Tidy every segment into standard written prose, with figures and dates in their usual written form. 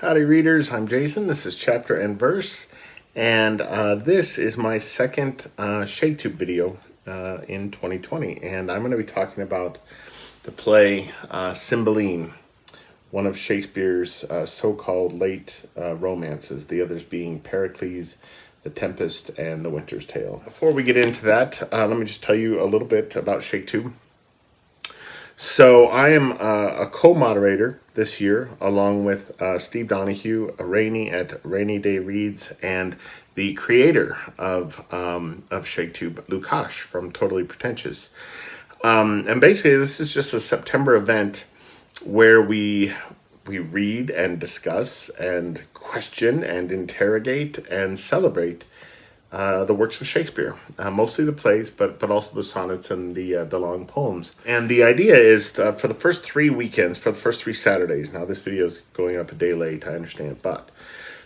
Howdy readers, I'm Jason. This is Chapter and Verse, and this is my second Shaketube video in 2020, and I'm going to be talking about the play Cymbeline, one of Shakespeare's so-called late romances, the others being Pericles, the Tempest, and the Winter's Tale. Before we get into that, let me just tell you a little bit about Shaketube. So I am a co-moderator this year, along with Steve Donahue, Rainey at Rainy Day Reads, and the creator of Shaketube, Lukash from Totally Pretentious. And basically, this is just a September event where we read and discuss and question and interrogate and celebrate the works of Shakespeare, mostly the plays, but also the sonnets and the long poems. And the idea is for the first 3 weekends, for the first 3 Saturdays. Now this video is going up a day late, I understand, but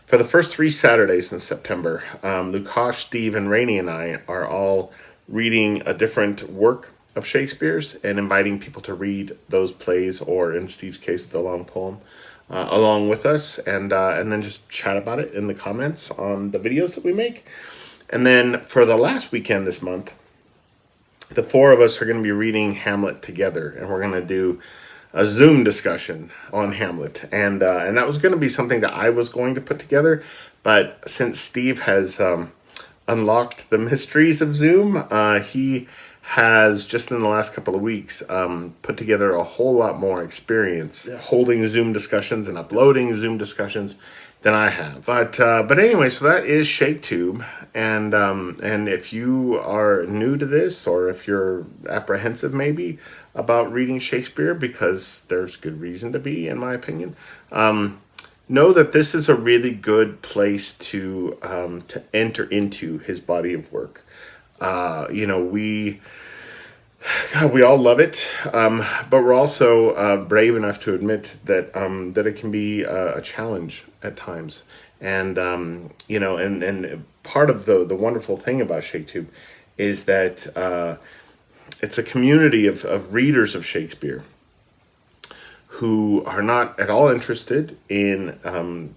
for the first 3 Saturdays in September, Lukash, Steve, and Rainey and I are all reading a different work of Shakespeare's and inviting people to read those plays, or in Steve's case, the long poem, along with us, and then just chat about it in the comments on the videos that we make. And then for the last weekend this month, the 4 of us are going to be reading Hamlet together, and we're going to do a Zoom discussion on Hamlet. And that was going to be something that I was going to put together, but since Steve has unlocked the mysteries of Zoom, he has just in the last couple of weeks put together a whole lot more experience holding Zoom discussions and uploading Zoom discussions than I have. But anyway, so that is Shaketube, and if you are new to this, or if you're apprehensive maybe about reading Shakespeare, because there's good reason to be, in my opinion, know that this is a really good place to enter into his body of work. We all love it, but we're also brave enough to admit that that it can be a challenge at times. And and part of the wonderful thing about Shaketube is that it's a community of readers of Shakespeare who are not at all interested in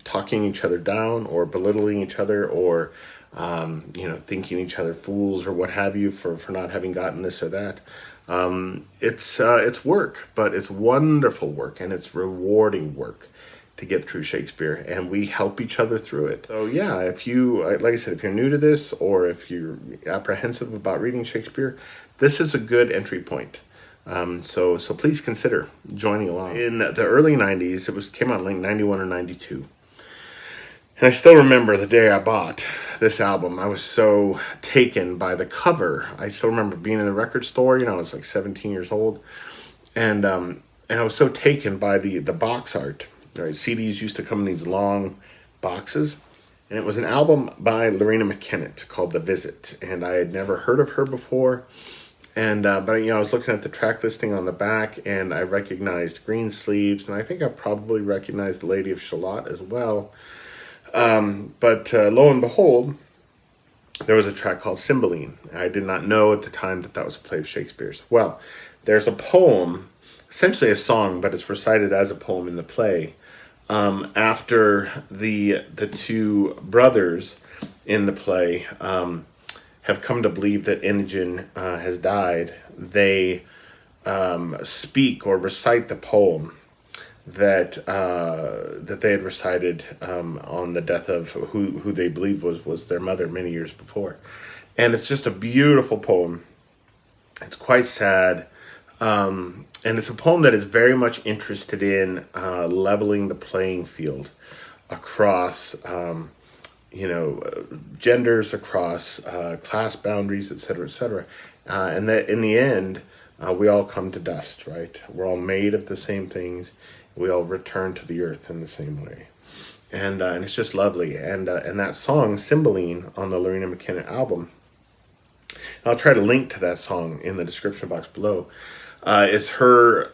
talking each other down or belittling each other, or thinking each other fools or what have you for not having gotten this or that. It's work, but it's wonderful work, and it's rewarding work to get through Shakespeare, and we help each other through it. So yeah, if you, like I said, if you're new to this, or if you're apprehensive about reading Shakespeare, this is a good entry point. So please consider joining along. In the early 90s, came out in like 91 or 92. And I still remember the day I bought this album. I was so taken by the cover. I still remember being in the record store. I was like 17 years old, and I was so taken by the box art. Right, CDs used to come in these long boxes, and it was an album by Loreena McKennitt called The Visit, and I had never heard of her before. And but I was looking at the track listing on the back, and I recognized Green Sleeves, and I think I probably recognized The Lady of Shalott as well. But lo and behold, there was a track called Cymbeline. I did not know at the time that was a play of Shakespeare's. Well, there's a poem, essentially a song, but it's recited as a poem in the play. After the 2 brothers in the play have come to believe that Innog has died, they speak or recite the poem that they had recited on the death of who they believe was their mother many years before. And it's just a beautiful poem. It's quite sad, and it's a poem that is very much interested in leveling the playing field across genders, across class boundaries, etc., and that in the end we all come to dust, right? We're all made of the same things. We all return to the earth in the same way, and it's just lovely. And that song Cymbeline on the Loreena McKennitt album, I'll try to link to that song in the description box below, is her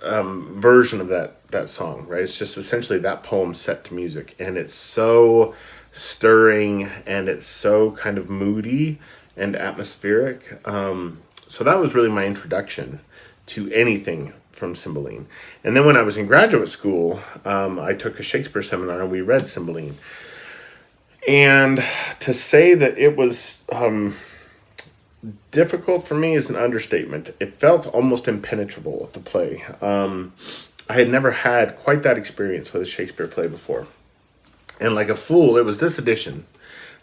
version of that song, right? It's just essentially that poem set to music, and it's so stirring, and it's so kind of moody and atmospheric. So that was really my introduction to anything Cymbeline. And then when I was in graduate school, I took a Shakespeare seminar and we read Cymbeline. And to say that it was difficult for me is an understatement. It felt almost impenetrable, the play. I had never had quite that experience with a Shakespeare play before. And like a fool, it was this edition.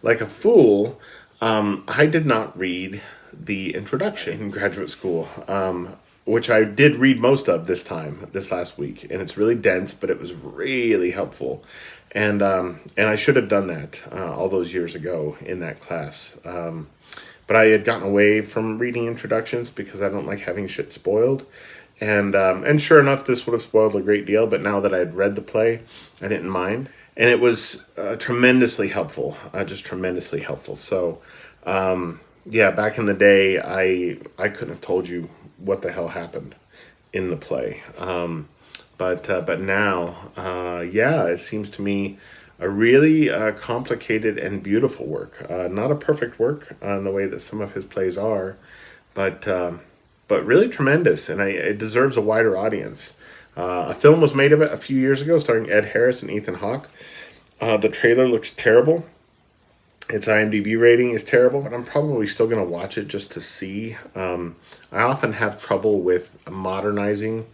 Like a fool, I did not read the introduction in graduate school, which I did read most of this last week. And it's really dense, but it was really helpful. And I should have done that all those years ago in that class. But I had gotten away from reading introductions because I don't like having shit spoiled. And sure enough, this would have spoiled a great deal. But now that I had read the play, I didn't mind. And it was tremendously helpful, just tremendously helpful. So, yeah, back in the day, I couldn't have told you what the hell happened in the play. But now, yeah, it seems to me a really complicated and beautiful work. Not a perfect work in the way that some of his plays are, but really tremendous, and it deserves a wider audience. A film was made of it a few years ago, starring Ed Harris and Ethan Hawke. The trailer looks terrible. Its IMDb rating is terrible, but I'm probably still going to watch it just to see. I often have trouble with modernizing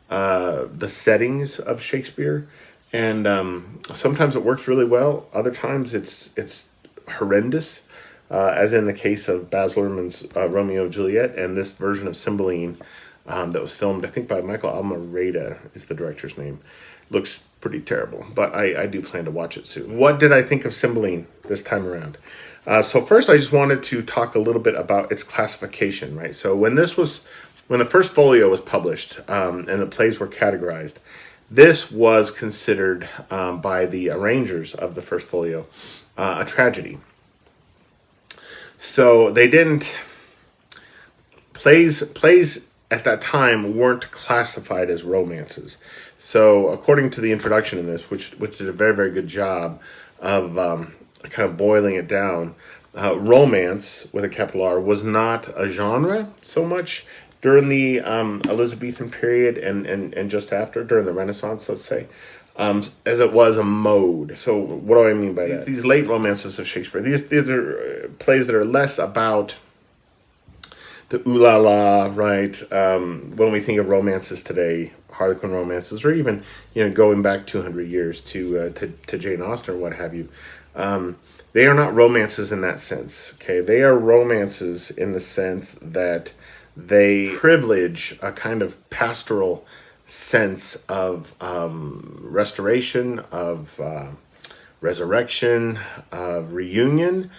the settings of Shakespeare, and sometimes it works really well. Other times it's horrendous, as in the case of Baz Luhrmann's Romeo and Juliet, and this version of Cymbeline that was filmed, I think, by Michael Almereyda is the director's name. Looks pretty terrible, but I do plan to watch it soon. What did I think of Cymbeline this time around? So first, I just wanted to talk a little bit about its classification, right? So when the first folio was published and the plays were categorized, this was considered by the arrangers of the first folio a tragedy. So they didn't, plays at that time weren't classified as romances. So according to the introduction in this, which did a very, very good job of kind of boiling it down, romance, with a capital R, was not a genre so much during the Elizabethan period and just after, during the Renaissance, let's say, as it was a mode. So what do I mean by that? These late romances of Shakespeare, these are plays that are less about the ooh la la, right? When we think of romances today, Harlequin romances, or even going back 200 years to Jane Austen or what have you, they are not romances in that sense. Okay, they are romances in the sense that they privilege a kind of pastoral sense of restoration, of resurrection, of reunion,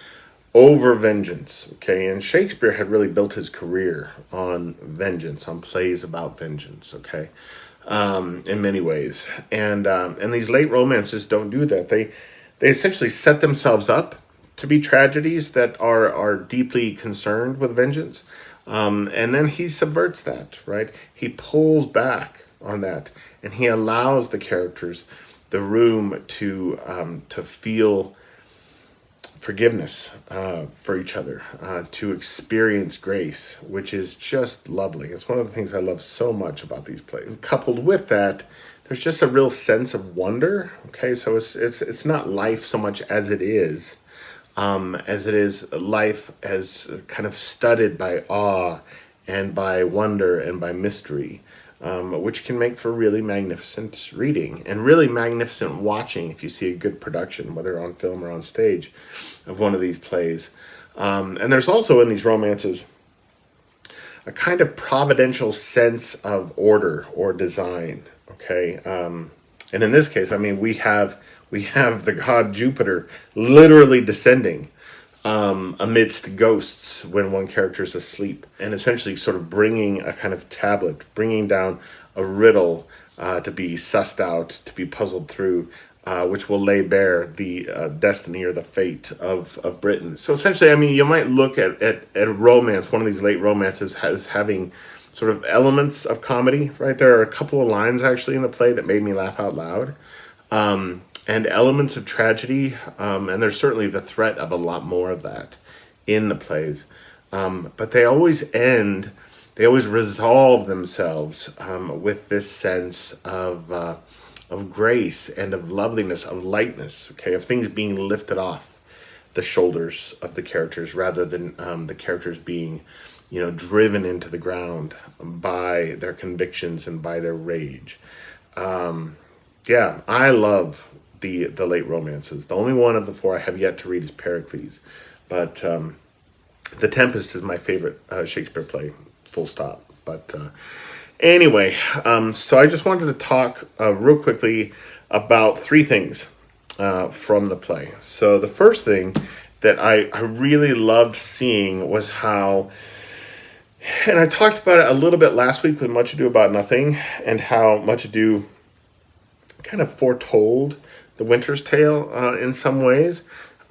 over vengeance. Okay, and Shakespeare had really built his career on vengeance, on plays about vengeance. Okay, in many ways, and these late romances don't do that. They essentially set themselves up to be tragedies that are deeply concerned with vengeance, and then he subverts that. Right, he pulls back on that, and he allows the characters the room to feel forgiveness for each other, to experience grace, which is just lovely. It's one of the things I love so much about these plays. Coupled with that, there's just a real sense of wonder. Okay, so it's not life so much as it is life as kind of studded by awe and by wonder and by mystery, which can make for really magnificent reading and really magnificent watching if you see a good production, whether on film or on stage, of one of these plays. And there's also in these romances a kind of providential sense of order or design. Okay, and in this case, I mean, we have the god Jupiter literally descending amidst ghosts when one character is asleep, and essentially sort of bringing a kind of tablet, bringing down a riddle to be sussed out, to be puzzled through, which will lay bare the destiny or the fate of Britain. So essentially, I mean, you might look at a romance, one of these late romances, as having sort of elements of comedy, right? There are a couple of lines actually in the play that made me laugh out loud. And elements of tragedy, and there's certainly the threat of a lot more of that in the plays. But they always end they always resolve themselves with this sense of grace and of loveliness, of lightness, okay, of things being lifted off the shoulders of the characters rather than the characters being, driven into the ground by their convictions and by their rage. Yeah, I love the late romances. The only one of the four I have yet to read is Pericles, but The Tempest is my favorite Shakespeare play, full stop. But anyway, so I just wanted to talk real quickly about three things from the play. So the first thing that I really loved seeing was how, and I talked about it a little bit last week with Much Ado About Nothing, and how Much Ado kind of foretold The Winter's Tale in some ways.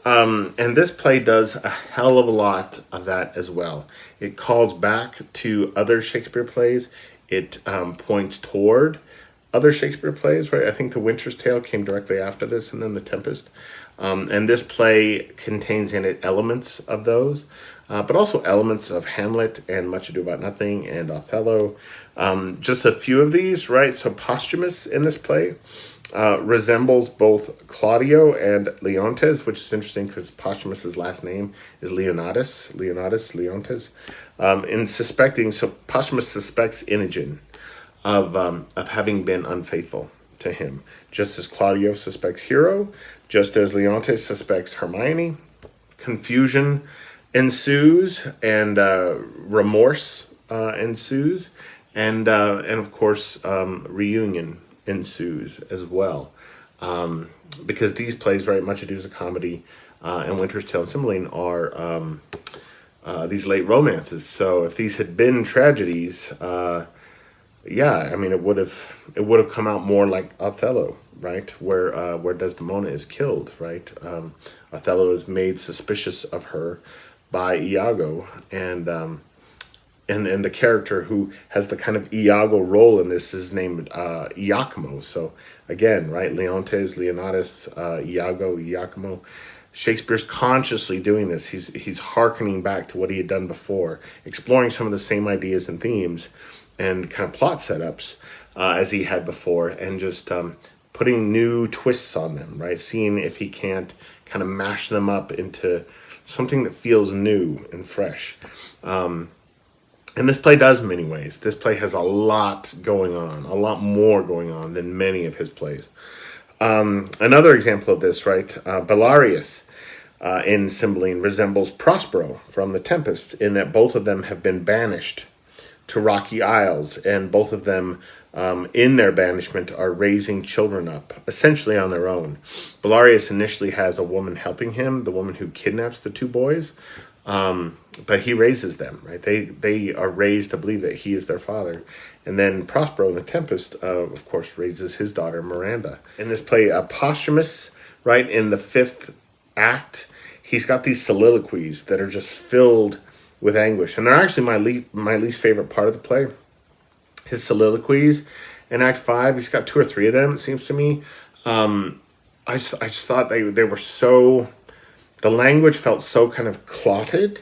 And this play does a hell of a lot of that as well. It calls back to other Shakespeare plays. It points toward other Shakespeare plays, right? I think The Winter's Tale came directly after this, and then The Tempest. And this play contains in it elements of those, but also elements of Hamlet and Much Ado About Nothing and Othello. Just a few of these, right? So Posthumus in this play resembles both Claudio and Leontes, which is interesting because Posthumus's last name is Leontes. In suspecting, so Posthumus suspects Inogen of having been unfaithful to him, just as Claudio suspects Hero, just as Leontes suspects Hermione. Confusion ensues and remorse ensues, and of course reunion ensues as well, because these plays, right, Much Ado is a comedy, and Winter's Tale and Cymbeline are these late romances. So if these had been tragedies, yeah, I mean, it would have come out more like Othello, right, where Desdemona is killed, right. Othello is made suspicious of her by Iago, and the character who has the kind of Iago role in this is named Iachimo. So again, right, Leontes, Leonatus, Iago, Iachimo. Shakespeare's consciously doing this. He's hearkening back to what he had done before, exploring some of the same ideas and themes and kind of plot setups as he had before, and just putting new twists on them, right? Seeing if he can't kind of mash them up into something that feels new and fresh. And this play does in many ways. This play has a lot going on, a lot more going on than many of his plays. Another example of this, right, Belarius in Cymbeline resembles Prospero from The Tempest in that both of them have been banished to rocky isles, and both of them in their banishment are raising children up, essentially on their own. Belarius initially has a woman helping him, the woman who kidnaps the two boys, but he raises them, right? They are raised to believe that he is their father. And then Prospero in The Tempest, of course, raises his daughter Miranda. In this play, Posthumus, right, in the fifth act, he's got these soliloquies that are just filled with anguish. And they're actually my least favorite part of the play. His soliloquies in Act 5, he's got 2 or 3 of them, it seems to me. I just thought they were so... The language felt so kind of clotted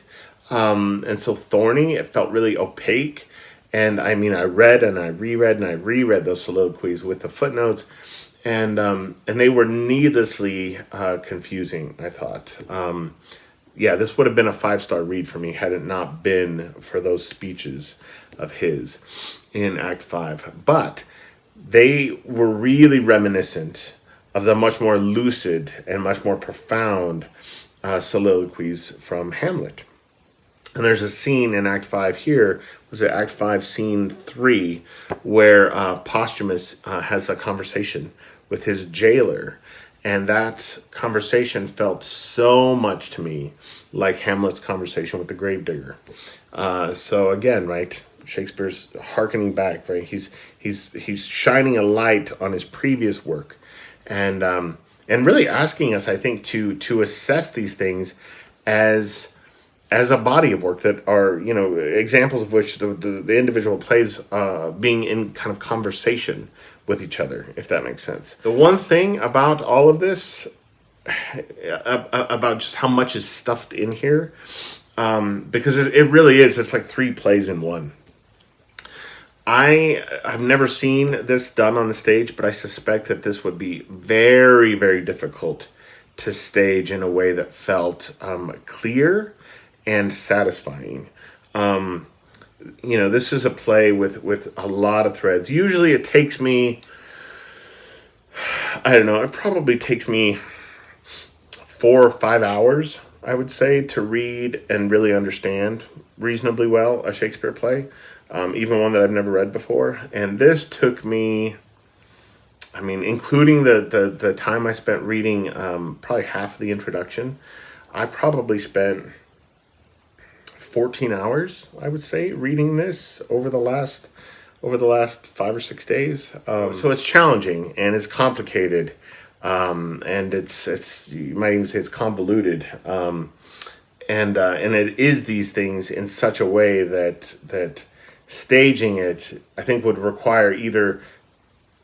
and so thorny. It felt really opaque. And I mean, I read and I reread those soliloquies with the footnotes, and they were needlessly confusing, I thought. Yeah, this would have been a 5-star read for me had it not been for those speeches of his in Act 5. But they were really reminiscent of the much more lucid and much more profound soliloquies from Hamlet. And there's a scene in Act 5 here, was it Act 5, Scene 3, where Posthumus has a conversation with his jailer. And that conversation felt so much to me like Hamlet's conversation with the gravedigger. So again, right, Shakespeare's hearkening back, right? He's shining a light on his previous work, and really asking us, I think, to assess these things as a body of work that are, examples of which the individual plays being in kind of conversation with each other, if that makes sense. The one thing about all of this, about just how much is stuffed in here, because it really is, it's like 3 plays in one. I've never seen this done on the stage, but I suspect that this would be very, very difficult to stage in a way that felt clear and satisfying. This is a play with a lot of threads. Usually it takes me, I don't know, it probably takes me 4 or 5 hours, I would say, to read and really understand reasonably well a Shakespeare play, even one that I've never read before. And this took me, including the time I spent reading probably half of the introduction, I probably spent 14 hours, I would say, reading this over the last 5 or 6 days. So it's challenging and it's complicated, and it's you might even say it's convoluted, and it is these things in such a way that staging it, I think, would require either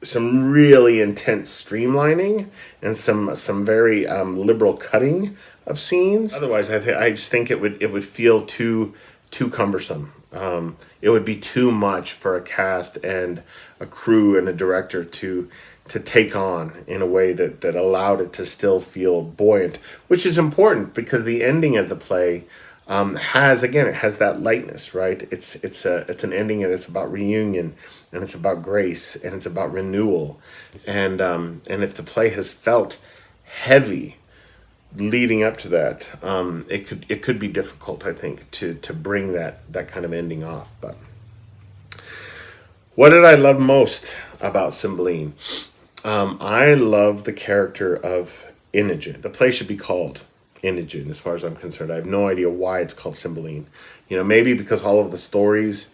some really intense streamlining and some very liberal cutting of scenes. Otherwise, I just think it would feel too cumbersome. It would be too much for a cast and a crew and a director to take on in a way that allowed it to still feel buoyant, which is important because the ending of the play has that lightness, right? It's an ending and it's about reunion and it's about grace and it's about renewal, and if the play has felt heavy leading up to that, it could be difficult, I think, to bring that kind of ending off. But what did I love most about Cymbeline? I love the character of Innog. The play should be called Innog, as far as I'm concerned. I have no idea why it's called Cymbeline. Maybe because all of the stories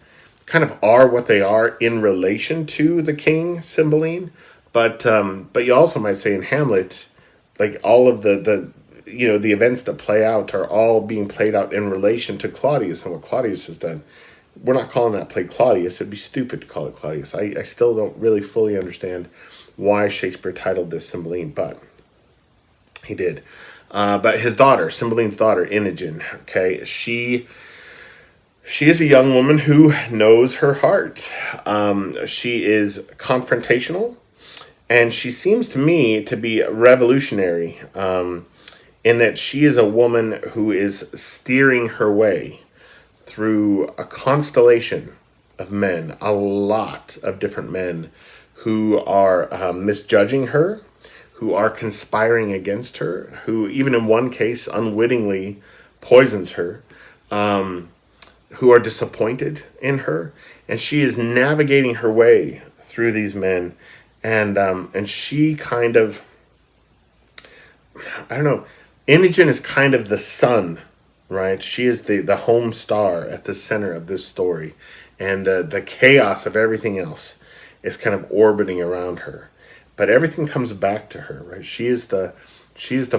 kind of are what they are in relation to the king Cymbeline, but you also might say in Hamlet, like all of the events that play out are all being played out in relation to Claudius and what Claudius has done. We're not calling that play Claudius. It'd be stupid to call it Claudius. I still don't really fully understand why Shakespeare titled this Cymbeline, but he did. But his daughter, Cymbeline's daughter, Innog, okay, she is a young woman who knows her heart. She is confrontational, and she seems to me to be revolutionary, in that she is a woman who is steering her way through a constellation of men, a lot of different men who are misjudging her, who are conspiring against her, who even in one case unwittingly poisons her, who are disappointed in her, and she is navigating her way through these men, and she kind of, I don't know, Imogen is kind of the sun, right? She is the home star at the center of this story, and the chaos of everything else is kind of orbiting around her, but everything comes back to her, right? She is the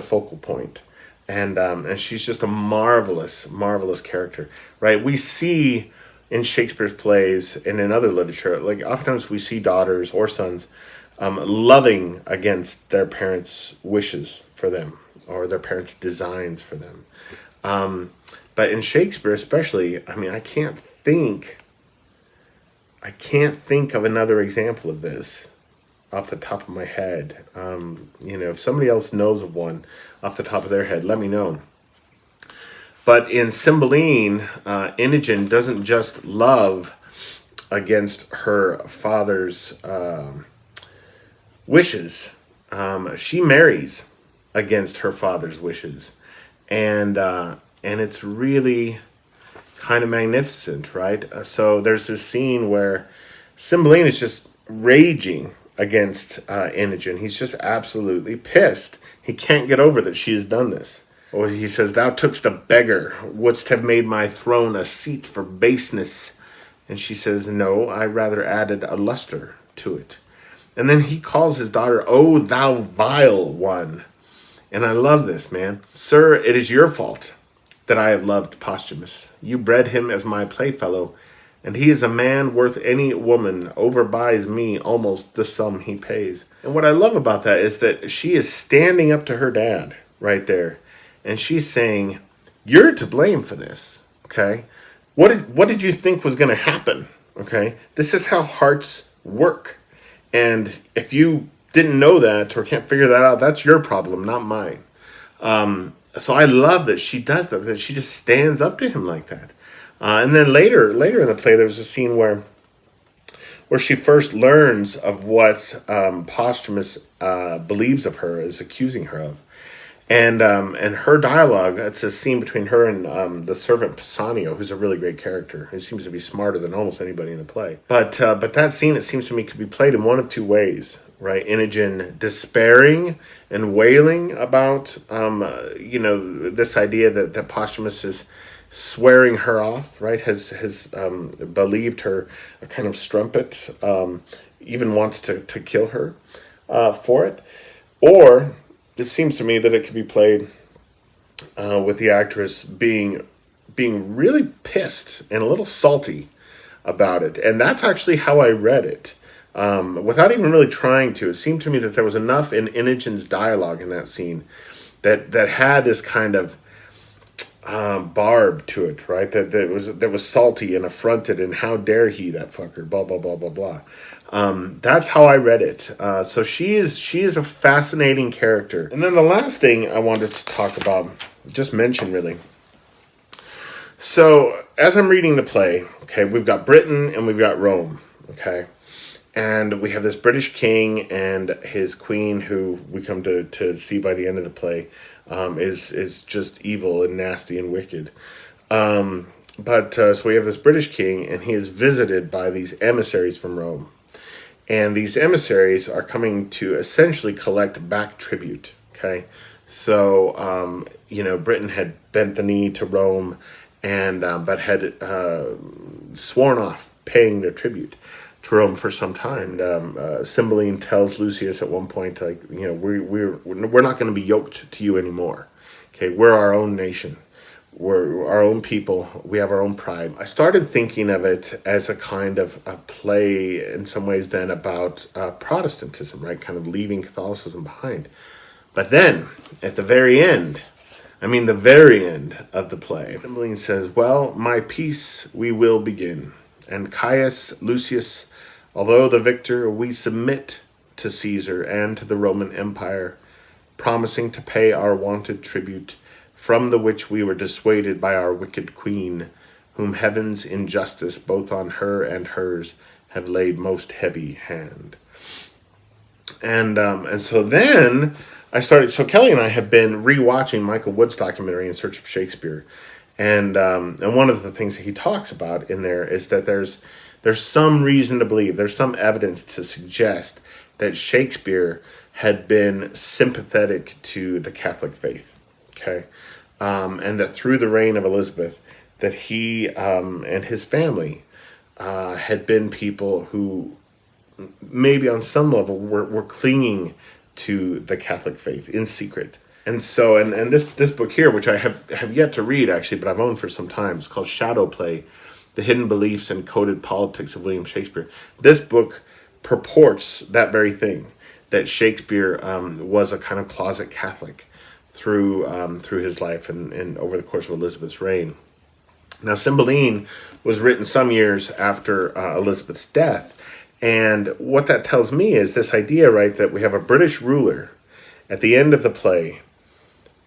focal point, and she's just a marvelous character, right? We see in Shakespeare's plays and in other literature, like oftentimes we see daughters or sons loving against their parents' wishes for them or their parents' designs for them. But in Shakespeare especially, I can't think of another example of this off the top of my head. If somebody else knows of one off the top of their head, let me know. But in Cymbeline, Innog doesn't just love against her father's wishes. She marries against her father's wishes, and it's really kind of magnificent, right? So there's this scene where Cymbeline is just raging against Innog. He's just absolutely pissed. He can't get over that she has done this. Or he says, "Thou took'st a beggar, wouldst have made my throne a seat for baseness." And she says, "No, I rather added a luster to it." And then he calls his daughter, "Oh, thou vile one." And I love this, man. "Sir, it is your fault that I have loved Posthumus. You bred him as my playfellow, and he is a man worth any woman, overbuys me almost the sum he pays." And what I love about that is that she is standing up to her dad right there, and she's saying, "You're to blame for this, okay? What did you think was going to happen Okay, this is how hearts work. And if you didn't know that or can't figure that out, that's your problem, not mine. So I love that she does that she just stands up to him like that. And then later in the play, there was a scene where she first learns of what Posthumus believes of her, is accusing her of. And her dialogue, it's a scene between her and the servant Pisanio, who's a really great character, who seems to be smarter than almost anybody in the play. But that scene, it seems to me, could be played in one of two ways, right? Imogen despairing and wailing about, this idea that Posthumus is swearing her off, right? Has believed her a kind of strumpet, even wants to kill her for it. Or it seems to me that it could be played with the actress being really pissed and a little salty about it. And that's actually how I read it. Without even really trying to. It seemed to me that there was enough in Imogen's dialogue in that scene that had this kind of barb to it, right? That was salty and affronted, and how dare he, that fucker, blah blah blah blah blah. That's how I read it. So she is a fascinating character. And then the last thing I wanted to talk about, just mention really. So as I'm reading the play, okay, we've got Britain and we've got Rome, okay, and we have this British king and his queen, who we come to see by the end of the play. Is just evil and nasty and wicked. So we have this British king, and he is visited by these emissaries from Rome. And these emissaries are coming to essentially collect back tribute, okay? So, Britain had bent the knee to Rome, and but had sworn off paying their tribute to Rome for some time. Cymbeline tells Lucius at one point, like, we're not going to be yoked to you anymore. Okay, we're our own nation. We're our own people. We have our own pride. I started thinking of it as a kind of a play in some ways then about Protestantism, right? Kind of leaving Catholicism behind. But then, at the very end of the play, Cymbeline says, well, my peace we will begin. And Caius, Lucius, although the victor, we submit to Caesar and to the Roman Empire, promising to pay our wonted tribute, from the which we were dissuaded by our wicked queen, whom heaven's injustice both on her and hers have laid most heavy hand. And so then I started. So Kelly and I have been rewatching Michael Wood's documentary In Search of Shakespeare, and one of the things that he talks about in there is that there's some reason to believe, there's some evidence to suggest that Shakespeare had been sympathetic to the Catholic faith, okay, and that through the reign of Elizabeth, that he and his family had been people who maybe on some level were clinging to the Catholic faith in secret. And so, and this book here, which I have yet to read actually, but I've owned for some time, it's called Shadow Play, The Hidden Beliefs and Coded Politics of William Shakespeare. This book purports that very thing, that Shakespeare was a kind of closet Catholic through his life and over the course of Elizabeth's reign. Now, Cymbeline was written some years after Elizabeth's death, and what that tells me is this idea, right, that we have a British ruler at the end of the play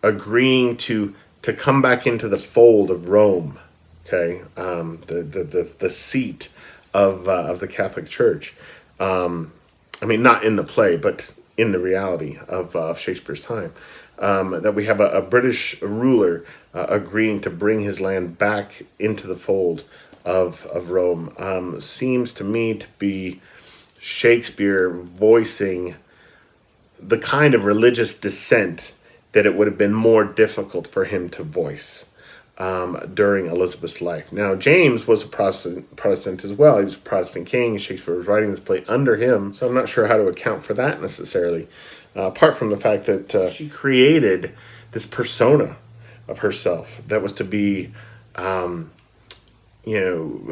agreeing to come back into the fold of Rome, okay, the seat of the Catholic Church. I mean, not in the play, but in the reality of Shakespeare's time. That we have a British ruler agreeing to bring his land back into the fold of Rome seems to me to be Shakespeare voicing the kind of religious dissent that it would have been more difficult for him to voice during Elizabeth's life. Now, James was a Protestant as well. He was a Protestant king. Shakespeare was writing this play under him, so I'm not sure how to account for that necessarily, apart from the fact that she created this persona of herself that was to be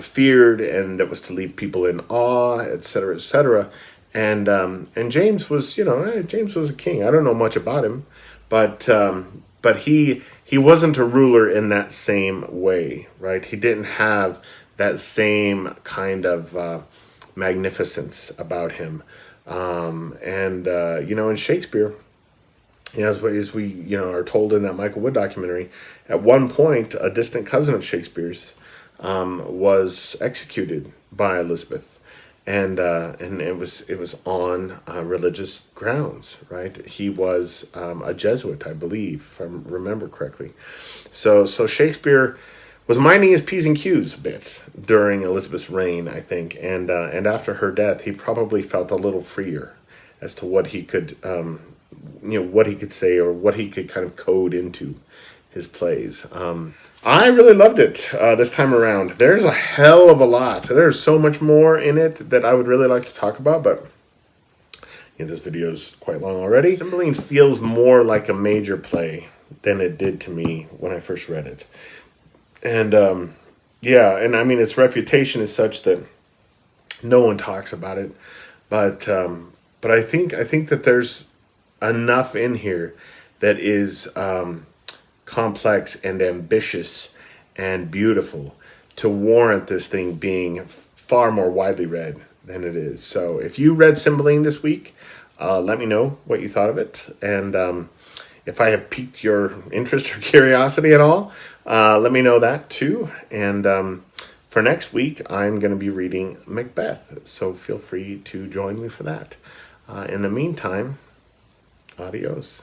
feared, and that was to leave people in awe, etc., etc. And James was, James was a king. I don't know much about him, but he wasn't a ruler in that same way, right? He didn't have that same kind of magnificence about him. In Shakespeare, as we are told in that Michael Wood documentary, at one point a distant cousin of Shakespeare's was executed by Elizabeth, and it was on religious grounds, right? He was a Jesuit, I believe, if I remember correctly. So Shakespeare was minding his P's and Q's a bit during Elizabeth's reign, I think, and after her death, he probably felt a little freer as to what he could, what he could say or what he could kind of code into his plays. I really loved it this time around. There's a hell of a lot. There's so much more in it that I would really like to talk about, but this video is quite long already. Cymbeline feels more like a major play than it did to me when I first read it. And and I mean, its reputation is such that no one talks about it, but I think that there's enough in here that is complex and ambitious and beautiful to warrant this thing being far more widely read than it is. So if you read Cymbeline this week, let me know what you thought of it, and if I have piqued your interest or curiosity at all, let me know that too. And for next week, I'm going to be reading Macbeth, so feel free to join me for that. In the meantime, adios.